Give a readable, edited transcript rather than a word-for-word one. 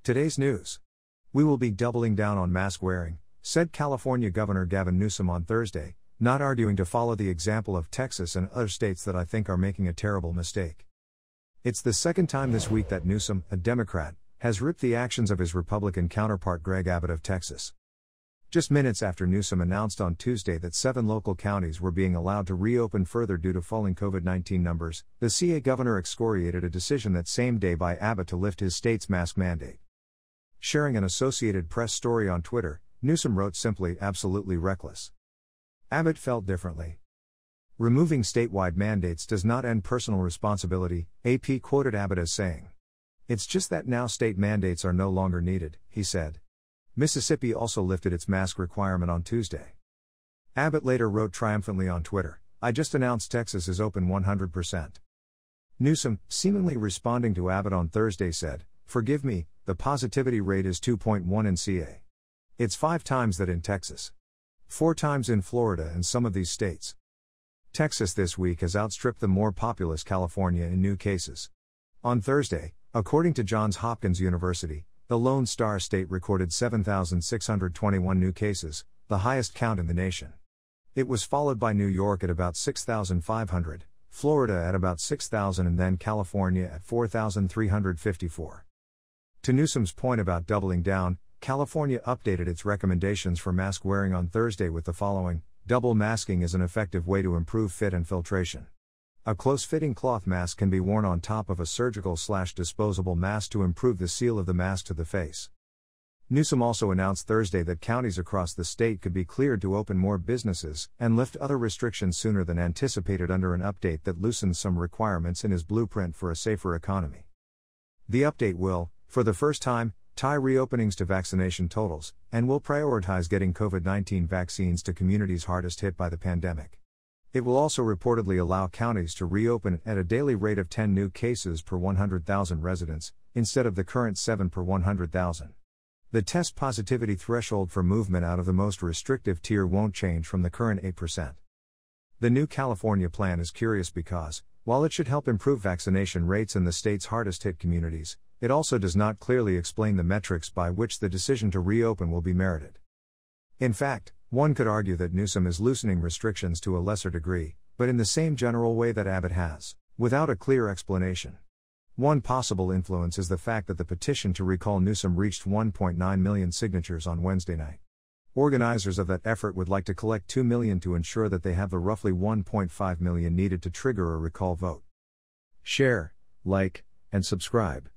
Today's news. We will be doubling down on mask wearing, said California Governor Gavin Newsom on Thursday, not arguing to follow the example of Texas and other states that I think are making a terrible mistake. It's the second time this week that Newsom, a Democrat, has ripped the actions of his Republican counterpart Greg Abbott of Texas. Just minutes after Newsom announced on Tuesday that 7 local counties were being allowed to reopen further due to falling COVID-19 numbers, the CA governor excoriated a decision that same day by Abbott to lift his state's mask mandate. Sharing an Associated Press story on Twitter, Newsom wrote simply, "Absolutely reckless." Abbott felt differently. "Removing statewide mandates does not end personal responsibility," AP quoted Abbott as saying. "It's just that now state mandates are no longer needed," he said. Mississippi also lifted its mask requirement on Tuesday. Abbott later wrote triumphantly on Twitter, "I just announced Texas is open 100%. Newsom, seemingly responding to Abbott on Thursday, said, "Forgive me, the positivity rate is 2.1 in CA. It's 5 times that in Texas. 4 times in Florida and some of these states." Texas this week has outstripped the more populous California in new cases. On Thursday, according to Johns Hopkins University, the Lone Star State recorded 7,621 new cases, the highest count in the nation. It was followed by New York at about 6,500, Florida at about 6,000 and then California at 4,354. To Newsom's point about doubling down, California updated its recommendations for mask wearing on Thursday with the following: double masking is an effective way to improve fit and filtration. A close-fitting cloth mask can be worn on top of a surgical/disposable mask to improve the seal of the mask to the face. Newsom also announced Thursday that counties across the state could be cleared to open more businesses and lift other restrictions sooner than anticipated under an update that loosens some requirements in his blueprint for a safer economy. The update will, for the first time, tie reopenings to vaccination totals, and will prioritize getting COVID-19 vaccines to communities hardest hit by the pandemic. It will also reportedly allow counties to reopen at a daily rate of 10 new cases per 100,000 residents, instead of the current 7 per 100,000. The test positivity threshold for movement out of the most restrictive tier won't change from the current 8%. The new California plan is curious because, while it should help improve vaccination rates in the state's hardest hit communities, it also does not clearly explain the metrics by which the decision to reopen will be merited. In fact, one could argue that Newsom is loosening restrictions to a lesser degree, but in the same general way that Abbott has, without a clear explanation. One possible influence is the fact that the petition to recall Newsom reached 1.9 million signatures on Wednesday night. Organizers of that effort would like to collect 2 million to ensure that they have the roughly 1.5 million needed to trigger a recall vote. Share, like, and subscribe.